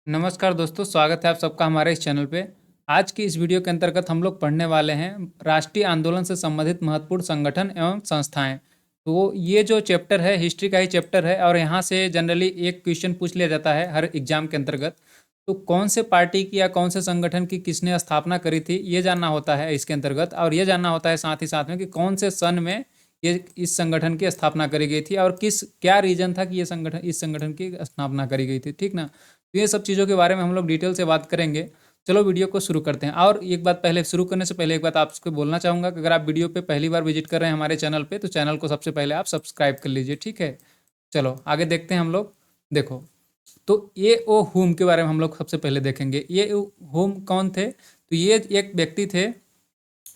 नमस्कार दोस्तों, स्वागत है आप सबका हमारे इस चैनल पे। आज की इस वीडियो के अंतर्गत हम लोग पढ़ने वाले हैं राष्ट्रीय आंदोलन से संबंधित महत्वपूर्ण संगठन एवं संस्थाएं। तो ये जो चैप्टर है हिस्ट्री का ही चैप्टर है और यहाँ से जनरली एक क्वेश्चन पूछ लिया जाता है हर एग्जाम के अंतर्गत। तो कौन से पार्टी की या कौन से संगठन की किसने स्थापना करी थी ये जानना होता है इसके अंतर्गत, और ये जानना होता है साथ ही साथ में कि कौन से सन में ये इस संगठन की स्थापना करी गई थी और किस क्या रीजन था कि ये संगठन इस संगठन की स्थापना करी गई थी, ठीक ना। तो ये सब चीज़ों के बारे में हम लोग डिटेल से बात करेंगे। चलो वीडियो को शुरू करते हैं। और एक बात, पहले शुरू करने से पहले एक बात आपको बोलना चाहूँगा कि अगर आप वीडियो पे पहली बार विजिट कर रहे हैं हमारे चैनल पे, तो चैनल को सबसे पहले आप सब्सक्राइब कर लीजिए, ठीक है। चलो आगे देखते हैं हम लोग। देखो, तो ये ओ हुम के बारे में हम लोग सबसे पहले देखेंगे। ये हुम कौन थे? तो ये एक व्यक्ति थे।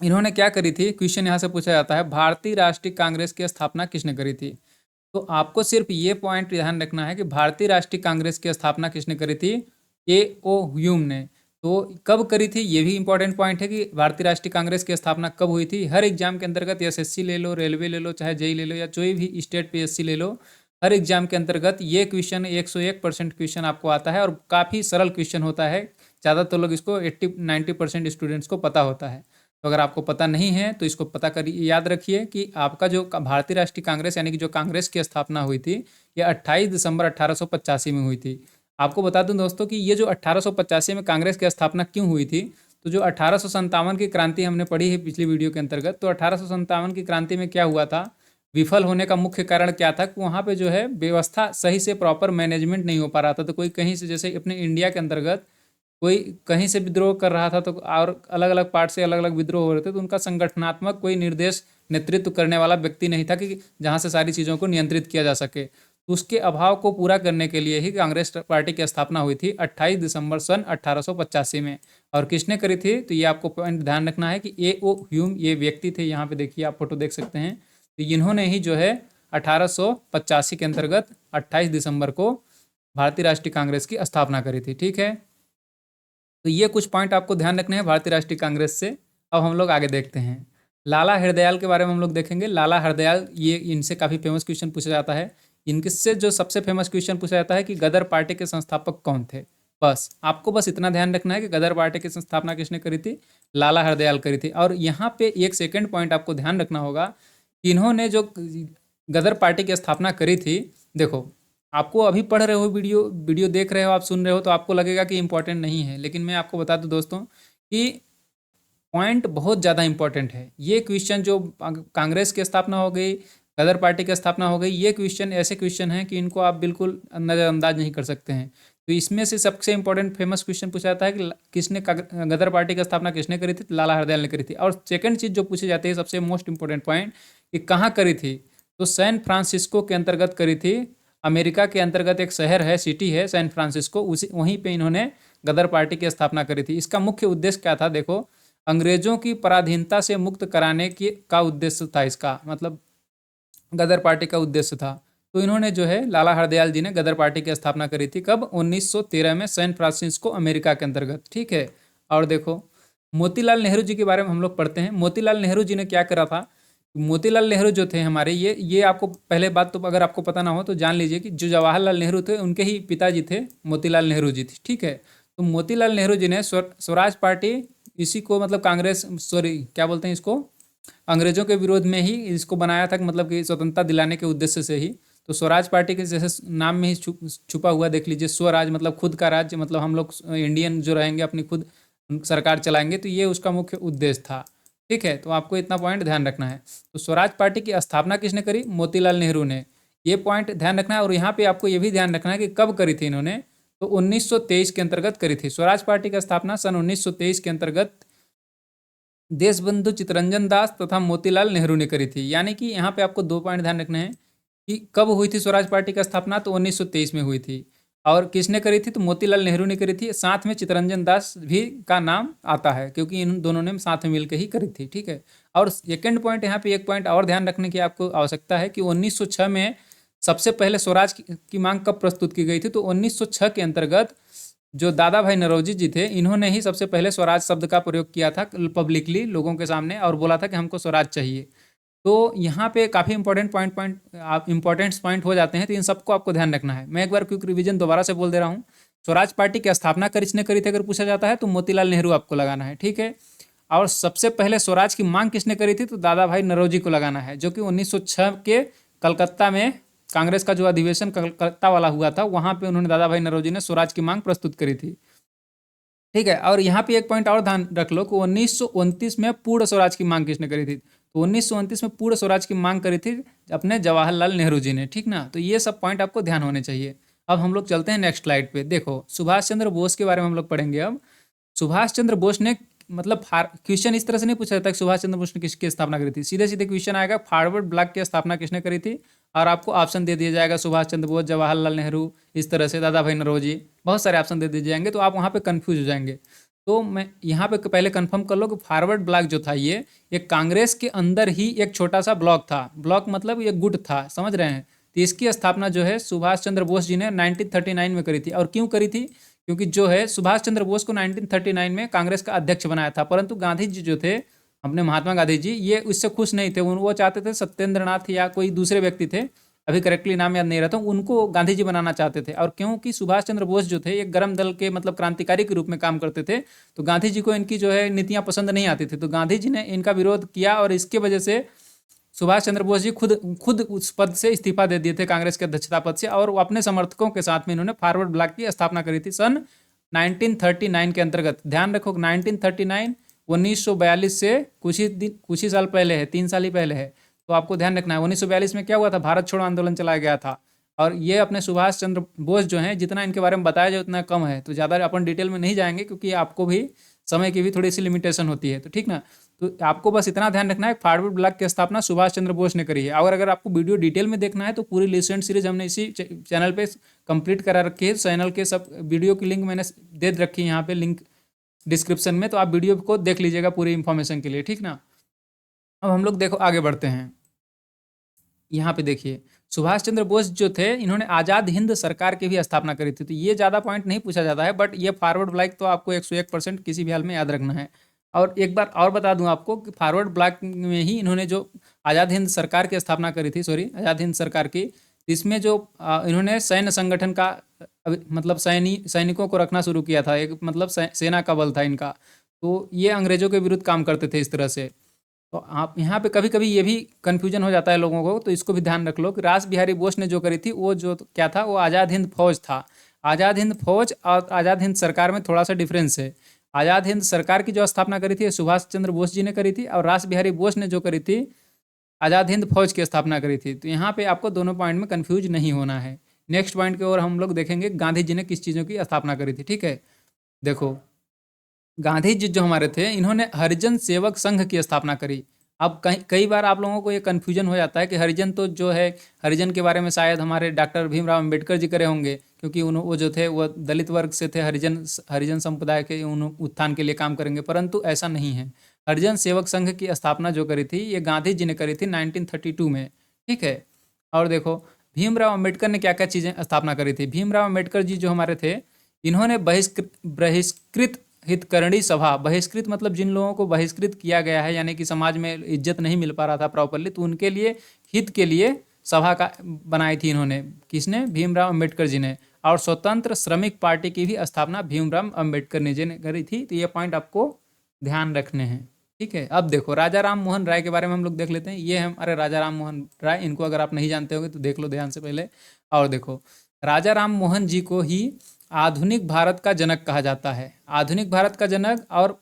इन्होंने क्या करी थी, क्वेश्चन यहाँ से पूछा जाता है, भारतीय राष्ट्रीय कांग्रेस की स्थापना किसने करी थी। तो आपको सिर्फ ये पॉइंट ध्यान रखना है कि भारतीय राष्ट्रीय कांग्रेस की स्थापना किसने करी थी, ए ओ ह्यूम ने। तो कब करी थी ये भी इंपॉर्टेंट पॉइंट है कि भारतीय राष्ट्रीय कांग्रेस की स्थापना कब हुई थी। हर एग्जाम के अंतर्गत एसएससी ले लो, रेलवे ले लो, चाहे जेई ले लो, या कोई भी स्टेट पीएससी ले लो, हर एग्जाम के अंतर्गत ये क्वेश्चन 101% क्वेश्चन आपको आता है और काफ़ी सरल क्वेश्चन होता है। ज़्यादातर लोग इसको 80-90% स्टूडेंट्स को पता होता है। तो अगर आपको पता नहीं है तो इसको पता करिए, याद रखिए कि आपका जो भारतीय राष्ट्रीय कांग्रेस यानी कि जो कांग्रेस की स्थापना हुई थी, ये 28 दिसंबर 1885 में हुई थी। आपको बता दूं दोस्तों कि ये जो 1885 में कांग्रेस की स्थापना क्यों हुई थी, तो जो 1857 की क्रांति हमने पढ़ी है पिछली वीडियो के अंतर्गत, तो 1857 की क्रांति में क्या हुआ था, विफल होने का मुख्य कारण क्या था कि वहाँ पे जो है व्यवस्था सही से प्रॉपर मैनेजमेंट नहीं हो पा रहा था। तो कोई कहीं से, जैसे अपने इंडिया के अंतर्गत कोई कहीं से विद्रोह कर रहा था, तो और अलग अलग पार्ट से अलग अलग विद्रोह हो रहे थे, तो उनका संगठनात्मक कोई निर्देश नेतृत्व करने वाला व्यक्ति नहीं था कि जहाँ से सारी चीज़ों को नियंत्रित किया जा सके। तो उसके अभाव को पूरा करने के लिए ही कांग्रेस पार्टी की स्थापना हुई थी 28 दिसंबर सन 1885 में। और किसने करी थी, तो ये आपको पॉइंट ध्यान रखना है कि ए ओ ह्यूम ये व्यक्ति थे। यहाँ पे देखिए, आप फोटो देख सकते हैं। तो इन्होंने ही जो है 1885 के अंतर्गत 28 दिसंबर को भारतीय राष्ट्रीय कांग्रेस की स्थापना करी थी, ठीक है। तो ये कुछ पॉइंट आपको ध्यान रखने हैं भारतीय राष्ट्रीय कांग्रेस से। अब हम लोग आगे देखते हैं। लाला हरदयाल के बारे में हम लोग देखेंगे। लाला हरदयाल, ये इनसे काफ़ी फेमस क्वेश्चन पूछा जाता है। इनसे जो सबसे फेमस क्वेश्चन पूछा जाता है कि गदर पार्टी के संस्थापक कौन थे। बस आपको बस इतना ध्यान रखना है कि गदर पार्टी की स्थापना किसने करी थी, लाला हरदयाल करी थी। और यहाँ पे एक सेकेंड पॉइंट आपको ध्यान रखना होगा कि इन्होंने जो गदर पार्टी की स्थापना करी थी, देखो आपको अभी पढ़ रहे हो, वीडियो वीडियो देख रहे हो, आप सुन रहे हो, तो आपको लगेगा कि इंपॉर्टेंट नहीं है, लेकिन मैं आपको बता दूं दोस्तों कि पॉइंट बहुत ज़्यादा इंपॉर्टेंट है। ये क्वेश्चन जो कांग्रेस की स्थापना हो गई, गदर पार्टी की स्थापना हो गई, ये क्वेश्चन ऐसे क्वेश्चन हैं कि इनको आप बिल्कुल नज़रअंदाज नहीं कर सकते हैं। तो इसमें से सबसे इंपॉर्टेंट फेमस क्वेश्चन पूछा जाता है कि किसने गदर पार्टी की स्थापना किसने करी थी, तो लाला हरदयाल ने करी थी। और सेकंड चीज़ जो पूछी जाती है, सबसे मोस्ट इंपॉर्टेंट पॉइंट, कि कहाँ करी थी, तो सैन फ्रांसिस्को के अंतर्गत करी थी। अमेरिका के अंतर्गत एक शहर है, सिटी है सैन फ्रांसिस्को, उसी वहीं पे इन्होंने गदर पार्टी की स्थापना करी थी। इसका मुख्य उद्देश्य क्या था, देखो, अंग्रेजों की पराधीनता से मुक्त कराने की का उद्देश्य था इसका, मतलब गदर पार्टी का उद्देश्य था। तो इन्होंने जो है, लाला हरदयाल जी ने गदर पार्टी की स्थापना करी थी कब, 1913 में सैन फ्रांसिस्को अमेरिका के अंतर्गत, ठीक है। और देखो, मोतीलाल नेहरू जी के बारे में हम लोग पढ़ते हैं। मोतीलाल नेहरू जी ने क्या करा था, मोतीलाल नेहरू जो थे हमारे, ये आपको पहले बात तो अगर आपको पता ना हो तो जान लीजिए कि जो जवाहरलाल नेहरू थे उनके ही पिताजी थे मोतीलाल नेहरू जी थे, ठीक है। तो मोतीलाल नेहरू जी ने स्वराज पार्टी, इसी को मतलब कांग्रेस, सॉरी क्या बोलते हैं इसको, अंग्रेजों के विरोध में ही इसको बनाया था, मतलब कि स्वतंत्रता दिलाने के उद्देश्य से ही। तो स्वराज पार्टी के जैसे नाम में ही छुपा हुआ, देख लीजिए, स्वराज मतलब खुद का राज्य, मतलब हम लोग इंडियन जो रहेंगे अपनी खुद सरकार चलाएंगे, तो ये उसका मुख्य उद्देश्य था, ठीक है। तो आपको इतना पॉइंट ध्यान रखना है। तो स्वराज पार्टी की स्थापना किसने करी, मोतीलाल नेहरू ने, ये पॉइंट ध्यान रखना है। और यहाँ पे आपको ये भी ध्यान रखना है कि कब करी थी इन्होंने, तो 1923 के अंतर्गत करी थी। स्वराज पार्टी की स्थापना सन 1923 के अंतर्गत देशबंधु चित्तरंजन दास तथा मोतीलाल नेहरू ने करी थी। यानी कि यहाँ पे आपको दो पॉइंट ध्यान रखने हैं कि कब हुई थी स्वराज पार्टी की स्थापना, तो 1923 में हुई थी। और किसने करी थी, तो मोतीलाल नेहरू ने करी थी। साथ में चित्तरंजन दास भी का नाम आता है क्योंकि इन दोनों ने साथ में मिलकर ही करी थी, ठीक है। और सेकेंड पॉइंट, यहाँ पे एक पॉइंट और ध्यान रखने की आपको आवश्यकता है कि 1906 में सबसे पहले स्वराज की मांग कब प्रस्तुत की गई थी, तो 1906 के अंतर्गत जो दादा भाई नौरोजी जी थे, इन्होंने ही सबसे पहले स्वराज शब्द का प्रयोग किया था पब्लिकली लोगों के सामने, और बोला था कि हमको स्वराज चाहिए। तो यहाँ पे काफ़ी इंपॉर्टेंट पॉइंट आप इंपॉर्टेंट पॉइंट हो जाते हैं, तो इन सबको आपको ध्यान रखना है। मैं एक बार क्विक रिवीजन दोबारा से बोल दे रहा हूँ स्वराज पार्टी की स्थापना किसने करी थी अगर पूछा जाता है तो मोतीलाल नेहरू आपको लगाना है, ठीक है। और सबसे पहले स्वराज की मांग किसने करी थी तो दादा भाई नौरोजी को लगाना है, जो कि 1906 के कलकत्ता में कांग्रेस का जो अधिवेशन कलकत्ता वाला हुआ था वहां पे उन्होंने दादा भाई नौरोजी ने स्वराज की मांग प्रस्तुत करी थी, ठीक है। और यहाँ पे एक पॉइंट और ध्यान रख लो कि 1929 में पूर्ण स्वराज की मांग किसने करी थी, तो 1929 में पूर्ण स्वराज की मांग करी थी अपने जवाहरलाल नेहरू जी ने, ठीक ना। तो ये सब पॉइंट आपको ध्यान होने चाहिए। अब हम लोग चलते हैं नेक्स्ट स्लाइड पे। देखो सुभाष चंद्र बोस के बारे में हम लोग पढ़ेंगे अब। सुभाष चंद्र बोस ने मतलब क्वेश्चन इस तरह से नहीं पूछा जाता कि सुभाष चंद्र बोस ने किसकी स्थापना करी थी, सीधे सीधे क्वेश्चन आएगा फॉरवर्ड ब्लॉक की स्थापना किसने करी थी, और आपको ऑप्शन दे दिया जाएगा सुभाष चंद्र बोस, जवाहरलाल नेहरू, इस तरह से दादा भाई नौरोजी, बहुत सारे ऑप्शन दे दिए जाएंगे, तो आप वहाँ पे कंफ्यूज हो जाएंगे। तो मैं यहाँ पे पहले कंफर्म कर लो कि फॉरवर्ड ब्लॉक जो था ये कांग्रेस के अंदर ही एक छोटा सा ब्लॉक था। ब्लॉक मतलब ये गुट था, समझ रहे हैं। तो इसकी स्थापना जो है सुभाष चंद्र बोस जी ने 1939 में करी थी। और क्यों करी थी, क्योंकि जो है सुभाष चंद्र बोस को 1939 में कांग्रेस का अध्यक्ष बनाया था, परंतु गांधी जी जो थे अपने महात्मा गांधी जी, ये उससे खुश नहीं थे। वो चाहते थे सत्येंद्र नाथ या कोई दूसरे व्यक्ति थे, अभी करेक्टली नाम याद नहीं रहता, उनको गांधी जी बनाना चाहते थे। और क्योंकि सुभाष चंद्र बोस जो थे एक गर्म दल के मतलब क्रांतिकारी के रूप में काम करते थे, तो गांधी जी को इनकी जो है नीतियां पसंद नहीं आती थी, तो गांधी जी ने इनका विरोध किया और इसके वजह से सुभाष चंद्र बोस जी खुद खुद उस पद से इस्तीफा दे दिए थे, कांग्रेस के अध्यक्षता पद से, और वो अपने समर्थकों के साथ में इन्होंने फॉरवर्ड ब्लॉक की स्थापना करी थी सन 1939 के अंतर्गत। ध्यान रखो 1939 1942 से कुछ ही साल पहले है, 3 साल ही पहले है, तो आपको ध्यान रखना है। 1942 में क्या हुआ था, भारत छोड़ो आंदोलन चलाया गया था। और ये अपने सुभाष चंद्र बोस जो हैं, जितना इनके बारे में बताया जाए उतना कम है, तो ज़्यादा अपन डिटेल में नहीं जाएंगे क्योंकि आपको भी समय की भी थोड़ी सी लिमिटेशन होती है, तो ठीक ना। तो आपको बस इतना ध्यान रखना है फॉरवर्ड ब्लॉक की स्थापना सुभाष चंद्र बोस ने करी है। और अगर आपको वीडियो डिटेल में देखना है तो पूरी लेसन सीरीज हमने इसी चैनल पे कंप्लीट करा रखी है। चैनल के सब वीडियो की लिंक मैंने दे रखी है यहाँ पे लिंक डिस्क्रिप्शन में, तो आप वीडियो को देख लीजिएगा पूरी इन्फॉर्मेशन के लिए, ठीक ना। अब हम लोग देखो आगे बढ़ते हैं। यहाँ पे देखिए सुभाष चंद्र बोस जो थे इन्होंने आज़ाद हिंद सरकार की भी स्थापना करी थी। तो ये ज़्यादा पॉइंट नहीं पूछा जाता है, बट ये फॉरवर्ड ब्लॉक तो आपको 101% किसी भी हाल में याद रखना है। और एक बार और बता दूं आपको कि फॉरवर्ड ब्लॉक में ही इन्होंने जो आज़ाद हिंद सरकार की स्थापना करी थी, सॉरी आज़ाद हिंद सरकार की, इसमें जो इन्होंने सैन्य संगठन का मतलब सैनिकों को रखना शुरू किया था, एक मतलब सेना का बल था इनका। तो ये अंग्रेजों के विरुद्ध काम करते थे इस तरह से। तो आप यहाँ पे कभी कभी ये भी कन्फ्यूजन हो जाता है लोगों को, तो इसको भी ध्यान रख लो कि रास बिहारी बोस ने जो करी थी वो जो क्या था, वो आज़ाद हिंद फौज था। आज़ाद हिंद फौज और आज़ाद हिंद सरकार में थोड़ा सा डिफरेंस है। आज़ाद हिंद सरकार की जो स्थापना करी थी सुभाष चंद्र बोस जी ने करी थी, और रास बिहारी बोस ने जो करी थी आज़ाद हिंद फौज की स्थापना करी थी। तो यहाँ पे आपको दोनों पॉइंट में कन्फ्यूज नहीं होना है। नेक्स्ट पॉइंट की ओर हम लोग देखेंगे गांधी जी ने किस चीज़ों की स्थापना करी थी, ठीक है। देखो गांधी जी जो हमारे थे इन्होंने हरिजन सेवक संघ की स्थापना करी। अब कई बार आप लोगों को ये कन्फ्यूजन हो जाता है कि हरिजन तो जो है, हरिजन के बारे में शायद हमारे डॉक्टर भीमराव अम्बेडकर जी करे होंगे, क्योंकि वो जो थे वो दलित वर्ग से थे, हरिजन संप्रदाय के उत्थान के लिए काम करेंगे, परंतु ऐसा नहीं है। हरिजन सेवक संघ की स्थापना जो करी थी ये गांधी जी ने करी थी 1932 में, ठीक है। और देखो भीमराव अम्बेडकर ने क्या क्या चीज़ें स्थापना करी थी। भीमराव अम्बेडकर जी जो हमारे थे इन्होंने बहिष्कृत हितकरणी सभा, बहिष्कृत मतलब जिन लोगों को बहिष्कृत किया गया है, यानी कि समाज में इज्जत नहीं मिल पा रहा था प्रॉपरली, तो उनके लिए हित के लिए सभा का बनाई थी इन्होंने, किसने, भीमराव अम्बेडकर जी ने। और स्वतंत्र श्रमिक पार्टी की भी स्थापना भीमराव अम्बेडकर जी ने करी थी। तो ये पॉइंट आपको ध्यान रखने हैं, ठीक है। अब देखो राजा राम मोहन राय के बारे में हम लोग देख लेते हैं। ये है हमारे राजा राम मोहन राय, इनको अगर आप नहीं जानते होंगे तो देख लो ध्यान से पहले। और देखो राजा राम मोहन जी को ही आधुनिक भारत का जनक कहा जाता है, आधुनिक भारत का जनक, और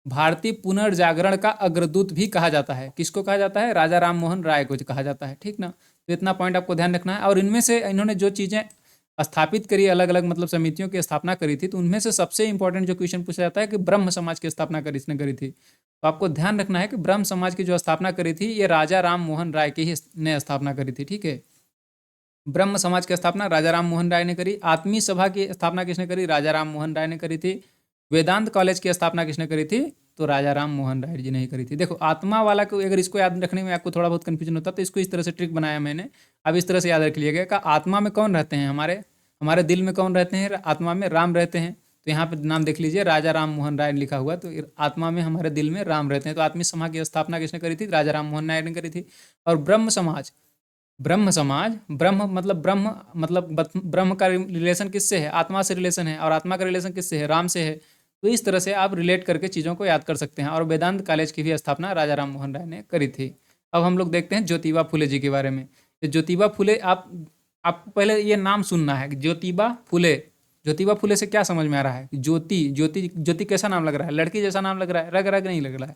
भारतीय पुनर्जागरण का अग्रदूत भी कहा जाता है। किसको कहा जाता है, राजा राम मोहन राय को कहा जाता है, ठीक ना। तो इतना पॉइंट आपको ध्यान रखना है। और इनमें से इन्होंने जो चीज़ें स्थापित करी, अलग अलग मतलब समितियों की स्थापना करी थी, तो उनमें से सबसे इंपॉर्टेंट जो क्वेश्चन पूछा जाता है कि ब्रह्म समाज की स्थापना करी इसने करी थी। तो आपको ध्यान रखना है कि ब्रह्म समाज की जो स्थापना करी थी ये राजा राम मोहन राय की ही ने स्थापना करी थी, ठीक है। ब्रह्म समाज की स्थापना राजा राम मोहन राय ने करी। आत्मीय सभा की स्थापना किसने करी, राजा राम मोहन राय ने करी थी। वेदांत कॉलेज की स्थापना किसने करी थी, तो राजा राम मोहन राय जी ने ही करी थी। देखो आत्मा वाला को अगर इसको याद रखने में आपको थोड़ा बहुत कन्फ्यूजन होता तो इसको इस तरह से ट्रिक बनाया मैंने। अब इस तरह से याद रख लिया कि आत्मा में कौन रहते हैं, हमारे दिल में कौन रहते हैं, आत्मा में राम रहते हैं। तो यहाँ पे नाम देख लीजिए राजा राम मोहन राय लिखा हुआ, तो आत्मा में हमारे दिल में राम रहते हैं। तो आत्मीय समाज की स्थापना किसने करी थी, राजा राम मोहन राय ने करी थी। और ब्रह्म समाज, ब्रह्म समाज, ब्रह्म का रिलेशन किससे है? आत्मा से रिलेशन है, और आत्मा का रिलेशन किससे है? राम से है। तो इस तरह से आप रिलेट करके चीज़ों को याद कर सकते हैं। और वेदांत कॉलेज की भी स्थापना राजा राम मोहन राय ने करी थी। अब हम लोग देखते हैं ज्योतिबा फुले जी के बारे में। तो ज्योतिबा फुले, आपको पहले ये नाम सुनना है कि ज्योतिबा फुले। ज्योतिबा फुले से क्या समझ में आ रहा है? ज्योति, ज्योति, ज्योति कैसा नाम लग रहा है? लड़की जैसा नाम लग रहा है, रग रग नहीं लग रहा है।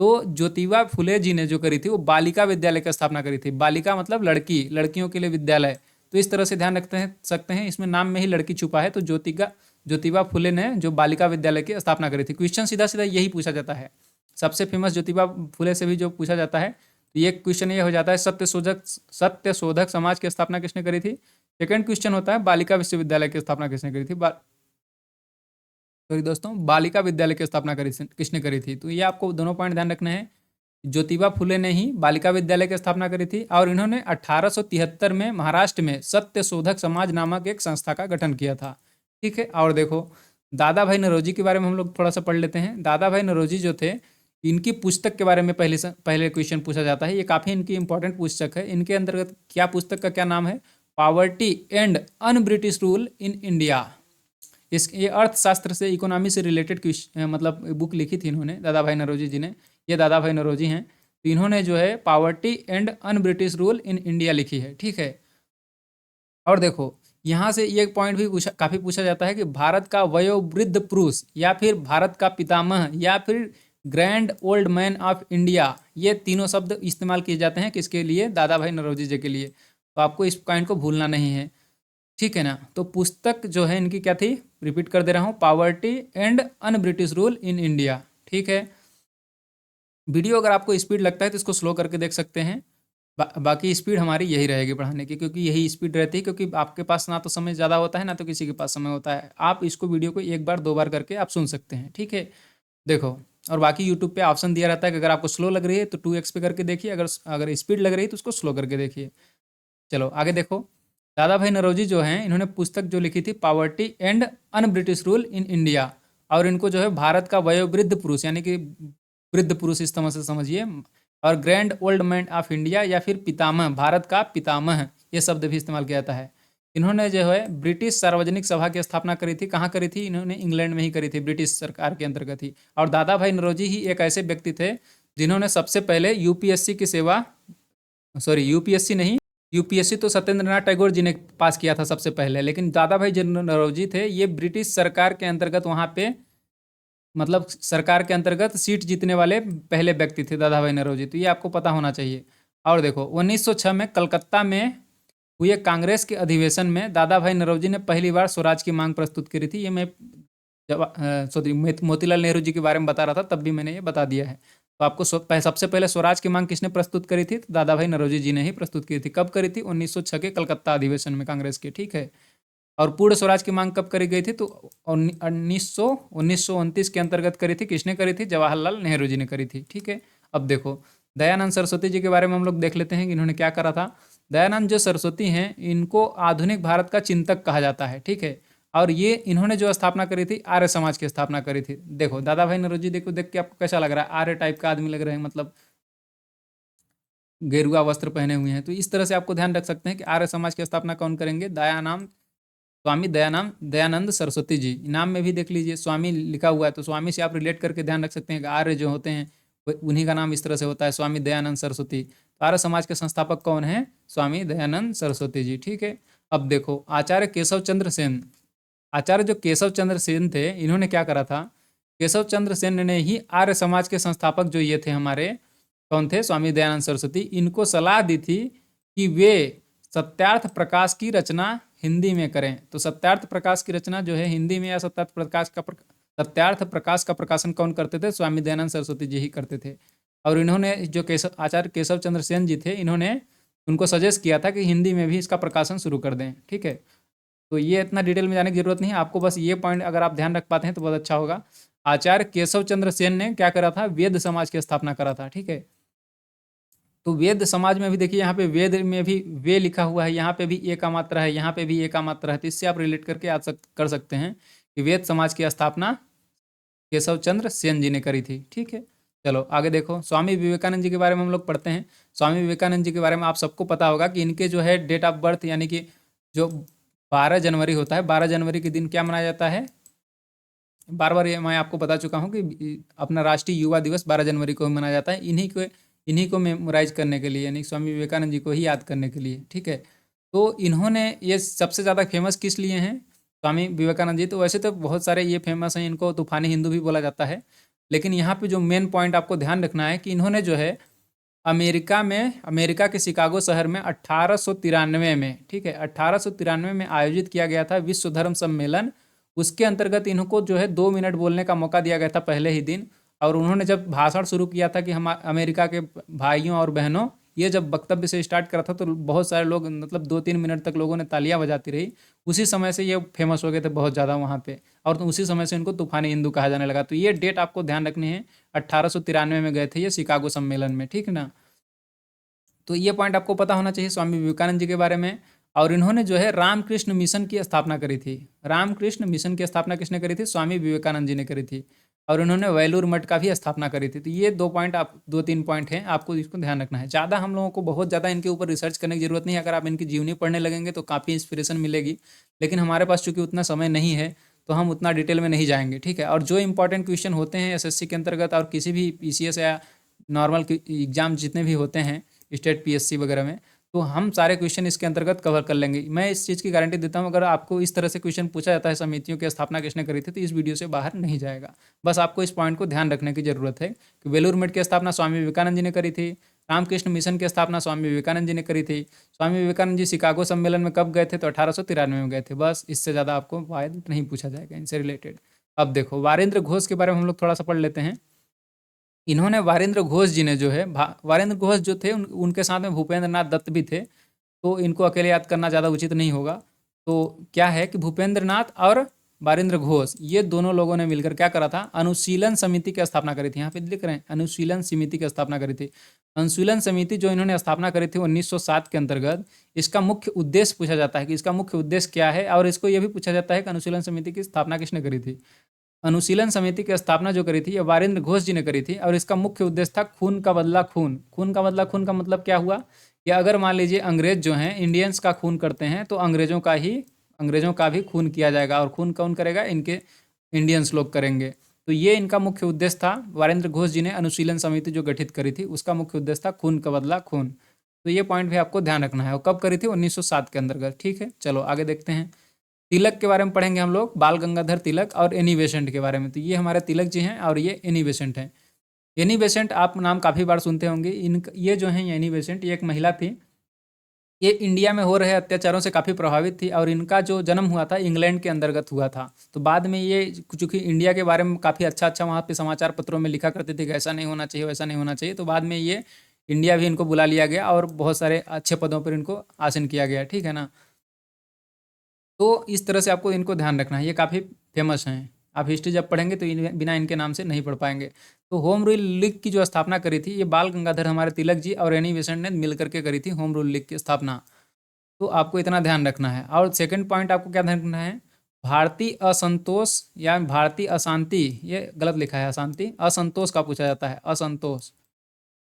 तो ज्योतिबा फुले जी ने जो करी थी वो बालिका विद्यालय की स्थापना करी थी। बालिका मतलब लड़की, लड़कियों के लिए विद्यालय। तो इस तरह से ध्यान रखते हैं सकते हैं, इसमें नाम में ही लड़की छुपा है। तो ज्योतिबा फुले ने जो बालिका विद्यालय की स्थापना करी थी। क्वेश्चन सीधा सीधा यही पूछा जाता है। सबसे फेमस ज्योतिबा फुले से भी जो पूछा जाता है, तो ये क्वेश्चन ये हो जाता है, सत्य शोधक समाज की स्थापना किसने करी थी? सेकंड क्वेश्चन होता है बालिका विश्वविद्यालय की स्थापना किसने करी थी? सॉरी दोस्तों, बालिका विद्यालय की स्थापना किसने करी थी? तो ये आपको दोनों पॉइंट ध्यान रखने हैं। ज्योतिबा फुले ने ही बालिका विद्यालय की स्थापना करी थी, और इन्होंने 1873 में महाराष्ट्र में सत्य शोधक समाज नामक एक संस्था का गठन किया था। ठीक है। और देखो, दादा भाई नौरोजी के बारे में हम लोग थोड़ा सा पढ़ लेते हैं। दादा भाई नौरोजी जो थे, इनकी पुस्तक के बारे में पहले क्वेश्चन पूछा जाता है। ये काफ़ी इनकी इंपॉर्टेंट पुस्तक है। इनके अंतर्गत क्या, पुस्तक का क्या नाम है? Poverty and un British rule in India. ये अर्थशास्त्र से, इकोनॉमी से रिलेटेड मतलब बुक लिखी थी इन्होंने, दादा भाई नौरोजी जी ने। ये दादा भाई नौरोजी हैं। तो इन्होंने जो है poverty and un British rule in India लिखी है। ठीक है। और देखो, यहाँ से ये पॉइंट भी काफ़ी पूछा जाता है कि भारत का वयोवृद्ध पुरुष, या फिर भारत का पितामह, या फिर grand old man of India, ये तीनों शब्द इस्तेमाल किए जाते हैं किसके लिए? दादा भाई नौरोजी जी के लिए। तो आपको इस पॉइंट को भूलना नहीं है। ठीक है ना। तो पुस्तक जो है इनकी क्या थी? रिपीट कर दे रहा हूँ, poverty and un British rule in India. ठीक है। वीडियो अगर आपको स्पीड लगता है तो इसको स्लो करके देख सकते हैं। बाकी स्पीड हमारी यही रहेगी पढ़ाने की, क्योंकि यही स्पीड रहती है, क्योंकि आपके पास ना तो समय ज़्यादा होता है, ना तो किसी के पास समय होता है। आप इसको वीडियो को एक बार दो बार करके आप सुन सकते हैं। ठीक है। देखो, और बाकी यूट्यूब पे ऑप्शन दिया रहता है कि अगर आपको स्लो लग रही है तो 2x पे करके देखिए, अगर अगर स्पीड लग रही है तो उसको स्लो करके देखिए। चलो आगे देखो। दादा भाई नौरोजी जो हैं, इन्होंने पुस्तक जो लिखी थी poverty and un British rule in India. और इनको जो है भारत का वयोवृद्ध पुरुष, यानी कि वृद्ध पुरुष इस तरह से समझिए, और grand old man of India, या फिर पितामह, भारत का पितामह, ये शब्द भी इस्तेमाल किया जाता है। इन्होंने जो है ब्रिटिश सार्वजनिक सभा की स्थापना करी थी। कहाँ करी थी? इन्होंने इंग्लैंड में ही करी थी, ब्रिटिश सरकार के अंतर्गत ही। और दादा भाई नौरोजी ही एक ऐसे व्यक्ति थे जिन्होंने सबसे पहले यूपीएससी की सेवा, सॉरी यूपीएससी नहीं, यूपीएससी तो सत्येंद्र नाथ टैगोर जी ने पास किया था सबसे पहले, लेकिन दादा भाई नौरोजी थे, ये ब्रिटिश सरकार के अंतर्गत वहाँ पे, मतलब सरकार के अंतर्गत सीट जीतने वाले पहले व्यक्ति थे दादा भाई नौरोजी। तो ये आपको पता होना चाहिए। और देखो, 1906 में कलकत्ता में हुए कांग्रेस के अधिवेशन में दादा भाई नौरोजी ने पहली बार स्वराज की मांग प्रस्तुत करी थी। ये मैं सॉरी मोतीलाल नेहरू जी के बारे में बता रहा था, तब भी मैंने ये बता दिया है। तो आपको सबसे पहले स्वराज की मांग किसने प्रस्तुत करी थी? तो दादा भाई नौरोजी जी ने ही प्रस्तुत की थी। कब करी थी? 1906 के कलकत्ता अधिवेशन में कांग्रेस के। ठीक है। और पूर्ण स्वराज की मांग कब करी गई थी? तो 1929 के अंतर्गत करी थी। किसने करी थी? जवाहरलाल नेहरू जी ने करी थी। ठीक है। अब देखो, दयानंद सरस्वती जी के बारे में हम लोग देख लेते हैं कि इन्होंने क्या करा था। दयानंद जो सरस्वती हैं, इनको आधुनिक भारत का चिंतक कहा जाता है। ठीक है। और ये इन्होंने जो स्थापना करी थी, आर्य समाज की स्थापना करी थी। देखो, दादा भाई नौरोजी देखो, देख के आपको कैसा लग रहा है? आर्य टाइप का आदमी लग रहे हैं, मतलब गेरुआ वस्त्र पहने हुए हैं। तो इस तरह से आपको ध्यान रख सकते हैं कि आर्य समाज की स्थापना कौन करेंगे? स्वामी दयानंद सरस्वती जी। नाम में भी देख लीजिए स्वामी लिखा हुआ है, तो स्वामी से आप रिलेट करके ध्यान रख सकते हैं कि आर्य जो होते हैं उन्हीं का नाम इस तरह से होता है, स्वामी दयानंद सरस्वती। तो आर्य समाज के संस्थापक कौन है? स्वामी दयानंद सरस्वती जी। ठीक है। अब देखो, आचार्य केशव चंद्र सेन। आचार्य जो केशव चंद्र सेन थे, इन्होंने क्या करा था? केशव चंद्र सेन ने ही आर्य समाज के संस्थापक जो ये थे हमारे, कौन थे? स्वामी दयानंद सरस्वती। इनको सलाह दी थी कि वे सत्यार्थ प्रकाश की रचना हिंदी में करें। तो सत्यार्थ प्रकाश की रचना जो है हिंदी में, या सत्यार्थ प्रकाश का प्रकाशन कौन करते थे? स्वामी दयानंद सरस्वती जी ही करते थे। और इन्होंने जो आचार्य केशव चंद्र सेन जी थे, इन्होंने उनको सजेस्ट किया था कि हिंदी में भी इसका प्रकाशन शुरू कर दें। ठीक है। तो ये इतना डिटेल में जाने की जरूरत नहीं है आपको, बस ये पॉइंट अगर आप ध्यान रख पाते हैं तो बहुत अच्छा होगा। आचार्य केशव चंद्र सेन ने क्या करा था? वेद समाज की स्थापना करा था। ठीक है। तो वेद समाज में भी देखिए, यहाँ पे वेद में भी वे लिखा हुआ है, यहाँ पे भी ए का मात्रा है, यहाँ पे भी ए का मात्रा है। तो इससे आप रिलेट करके कर सकते हैं कि वेद समाज की स्थापना केशव चंद्र सेन जी ने करी थी। ठीक है। चलो आगे देखो, स्वामी विवेकानंद जी के बारे में हम लोग पढ़ते हैं। स्वामी विवेकानंद जी के बारे में आप सबको पता होगा कि इनके जो है डेट ऑफ बर्थ यानी कि जो 12 जनवरी होता है, 12 जनवरी के दिन क्या मनाया जाता है, बार बार ये मैं आपको बता चुका हूँ कि अपना राष्ट्रीय युवा दिवस 12 जनवरी को मनाया जाता है, इन्हीं को मेमोराइज करने के लिए, यानी स्वामी विवेकानंद जी को ही याद करने के लिए, ठीक है। तो इन्होंने ये सबसे ज़्यादा फेमस किस लिए हैं स्वामी विवेकानंद जी, तो वैसे तो बहुत सारे ये फेमस हैं, इनको तूफानी हिंदू भी बोला जाता है, लेकिन यहाँ पे जो मेन पॉइंट आपको ध्यान रखना है कि इन्होंने जो है अमेरिका के शिकागो शहर में 1893 में, ठीक है, 1893 में आयोजित किया गया था विश्व धर्म सम्मेलन। उसके अंतर्गत इनको जो है 2 मिनट बोलने का मौका दिया गया था पहले ही दिन, और उन्होंने जब भाषण शुरू किया था कि हम अमेरिका के भाइयों और बहनों, ये जब वक्तव्य से स्टार्ट करा था तो बहुत सारे लोग, मतलब 2-3 मिनट तक लोगों ने तालियां बजाती रही। उसी समय से ये फेमस हो गए थे बहुत ज़्यादा वहाँ पे, और तो उसी समय से इनको तूफानी हिंदू कहा जाने लगा। तो ये डेट आपको ध्यान रखनी है, 1893 में गए थे ये शिकागो सम्मेलन में, ठीक है ना। तो ये पॉइंट आपको पता होना चाहिए स्वामी विवेकानंद जी के बारे में। और इन्होंने जो है रामकृष्ण मिशन की स्थापना करी थी। रामकृष्ण मिशन की स्थापना किसने करी थी, स्वामी विवेकानंद जी ने करी थी। और इन्होंने वेलूर मठ का भी स्थापना करी थी। तो ये 2-3 पॉइंट हैं, आपको इसको ध्यान रखना है। ज़्यादा हम लोगों को बहुत ज़्यादा इनके ऊपर रिसर्च करने की जरूरत नहीं है। अगर आप इनकी जीवनी पढ़ने लगेंगे तो काफ़ी इंस्पिरेशन मिलेगी, लेकिन हमारे पास चूंकि उतना समय नहीं है तो हम उतना डिटेल में नहीं जाएंगे, ठीक है। और जो इंपॉर्टेंट क्वेश्चन होते हैं एसएससी के अंतर्गत और किसी भी पीसीएस या नॉर्मल एग्जाम जितने भी होते हैं स्टेट पीएससी वगैरह में, तो हम सारे क्वेश्चन इसके अंतर्गत कवर कर लेंगे। मैं इस चीज़ की गारंटी देता हूँ, अगर आपको इस तरह से क्वेश्चन पूछा जाता है समितियों की स्थापना किसने करी थी, तो इस वीडियो से बाहर नहीं जाएगा। बस आपको इस पॉइंट को ध्यान रखने की जरूरत है कि वेलूर मठ की स्थापना स्वामी विवेकानंद जी ने करी थी, रामकृष्ण मिशन की स्थापना स्वामी विवेकानंद जी ने करी थी। स्वामी विवेकानंद जी शिकागो सम्मेलन में कब गए थे, तो 1893 में गए थे। बस इससे ज़्यादा आपको वायद नहीं पूछा जाएगा इनसे रिलेटेड। अब देखो वारेंद्र घोष के बारे में हम लोग थोड़ा सा पढ़ लेते हैं। इन्होंने वारेंद्र घोष जी ने जो है वारेंद्र घोष जो थे उनके साथ में भूपेंद्र नाथ दत्त भी थे, तो इनको अकेले याद करना ज़्यादा उचित नहीं होगा। तो क्या है कि भूपेंद्र नाथ और वारेंद्र घोष ये दोनों लोगों ने मिलकर क्या करा था, अनुशीलन समिति की स्थापना करी थी। यहाँ पे लिख रहे हैं अनुशीलन समिति की स्थापना करी थी। अनुशीलन समिति जो इन्होंने स्थापना करी थी 1907 के अंतर्गत, इसका मुख्य उद्देश्य पूछा जाता है कि इसका मुख्य उद्देश्य क्या है, और इसको यह भी पूछा जाता है कि अनुशीलन समिति की स्थापना किसने करी थी। अनुशीलन समिति की स्थापना जो करी थी ये वारेंद्र घोष जी ने करी थी, और इसका मुख्य उद्देश्य था खून का बदला खून। खून का बदला खून का मतलब क्या हुआ कि अगर मान लीजिए अंग्रेज जो हैं इंडियंस का खून करते हैं तो अंग्रेजों का भी खून किया जाएगा, और खून कौन करेगा, इनके इंडियंस लोग करेंगे। तो ये इनका मुख्य उद्देश्य था। वारेंद्र घोष जी ने अनुशीलन समिति जो गठित करी थी उसका मुख्य उद्देश्य था खून का बदला खून। तो ये पॉइंट भी आपको ध्यान रखना है। और कब करी थी, 1907 के अंतर्गत, ठीक है। चलो आगे देखते हैं। तिलक के बारे में पढ़ेंगे हम लोग, बाल गंगाधर तिलक और एनी बेसेंट के बारे में। तो ये हमारे तिलक जी हैं और ये एनी बेसेंट हैं। एनी बेसेंट आप नाम काफ़ी बार सुनते होंगे। ये जो हैं एनी बेसेंट, ये एक महिला थी। ये इंडिया में हो रहे अत्याचारों से काफ़ी प्रभावित थी, और इनका जो जन्म हुआ था इंग्लैंड के अंतर्गत हुआ था। तो बाद में ये चूँकि इंडिया के बारे में काफ़ी अच्छा अच्छा वहाँ पे समाचार पत्रों में लिखा करते थे कि ऐसा नहीं होना चाहिए, वैसा नहीं होना चाहिए, तो बाद में ये इंडिया भी इनको बुला लिया गया और बहुत सारे अच्छे पदों पर इनको आसीन किया गया, ठीक है ना। तो इस तरह से आपको इनको ध्यान रखना है, ये काफ़ी फेमस हैं। आप हिस्ट्री जब पढ़ेंगे तो बिना इनके नाम से नहीं पढ़ पाएंगे। तो होम रूल लीग की जो स्थापना करी थी ये बाल गंगाधर हमारे तिलक जी और एनी बेसेंट ने मिल करके करी थी होम रूल लीग की स्थापना। तो आपको इतना ध्यान रखना है। और सेकंड पॉइंट आपको क्या ध्यान रखना है, भारतीय असंतोष या भारतीय अशांति, ये गलत लिखा है अशांति, असंतोष का पूछा जाता है, असंतोष।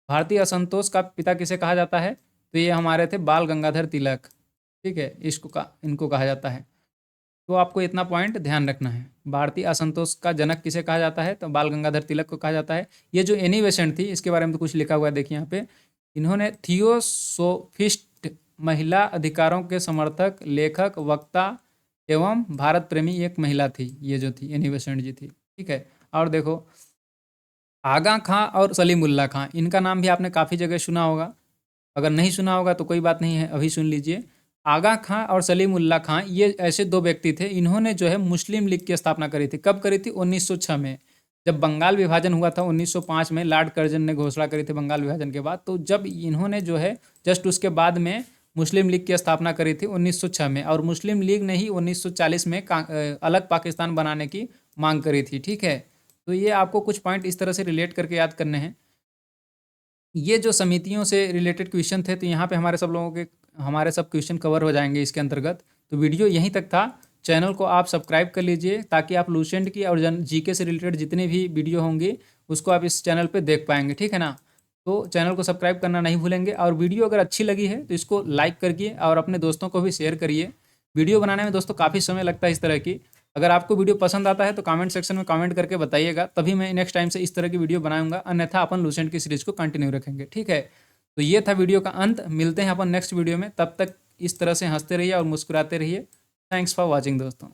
भारतीय असंतोष का पिता किसे कहा जाता है, तो ये हमारे थे बाल गंगाधर तिलक, ठीक है, इनको कहा जाता है। तो आपको इतना पॉइंट ध्यान रखना है। भारतीय असंतोष का जनक किसे कहा जाता है, तो बाल गंगाधर तिलक को कहा जाता है। ये जो एनी बेसेंट थी इसके बारे में तो कुछ लिखा हुआ है, देखिए यहाँ पे, इन्होंने थियोसोफिस्ट, महिला अधिकारों के समर्थक, लेखक, वक्ता एवं भारत प्रेमी एक महिला थी, ये जो थी एनी बेसेंट जी थी, ठीक है। और देखो आगा खां और सलीमुल्लाह खां, इनका नाम भी आपने काफ़ी जगह सुना होगा। अगर नहीं सुना होगा तो कोई बात नहीं है, अभी सुन लीजिए। आगा खां और सलीमुल्लाह खां ये ऐसे दो व्यक्ति थे, इन्होंने जो है मुस्लिम लीग की स्थापना करी थी। कब करी थी, 1906 में, जब बंगाल विभाजन हुआ था 1905 में, लॉर्ड कर्जन ने घोषणा करी थी बंगाल विभाजन के बाद। तो जब इन्होंने जो है जस्ट उसके बाद में मुस्लिम लीग की स्थापना करी थी 1906 में, और मुस्लिम लीग ने ही 1940 में अलग पाकिस्तान बनाने की मांग करी थी, ठीक है। तो ये आपको कुछ पॉइंट इस तरह से रिलेट करके याद करने हैं। ये जो समितियों से रिलेटेड क्वेश्चन थे, तो यहाँ पे हमारे सब क्वेश्चन कवर हो जाएंगे इसके अंतर्गत। तो वीडियो यहीं तक था। चैनल को आप सब्सक्राइब कर लीजिए ताकि आप लूसेंट की और जीके से रिलेटेड जितने भी वीडियो होंगे उसको आप इस चैनल पे देख पाएंगे, ठीक है ना। तो चैनल को सब्सक्राइब करना नहीं भूलेंगे, और वीडियो अगर अच्छी लगी है तो इसको लाइक करिए और अपने दोस्तों को भी शेयर करिए। वीडियो बनाने में दोस्तों काफ़ी समय लगता है इस तरह की। अगर आपको वीडियो पसंद आता है तो कमेंट सेक्शन में कमेंट करके बताइएगा, तभी मैं नेक्स्ट टाइम से इस तरह की वीडियो बनाऊंगा, अन्यथा अपन लूसेंट की सीरीज को कंटिन्यू रखेंगे, ठीक है। तो ये था वीडियो का अंत, मिलते हैं अपन नेक्स्ट वीडियो में, तब तक इस तरह से हंसते रहिए और मुस्कुराते रहिए। थैंक्स फॉर वॉचिंग दोस्तों।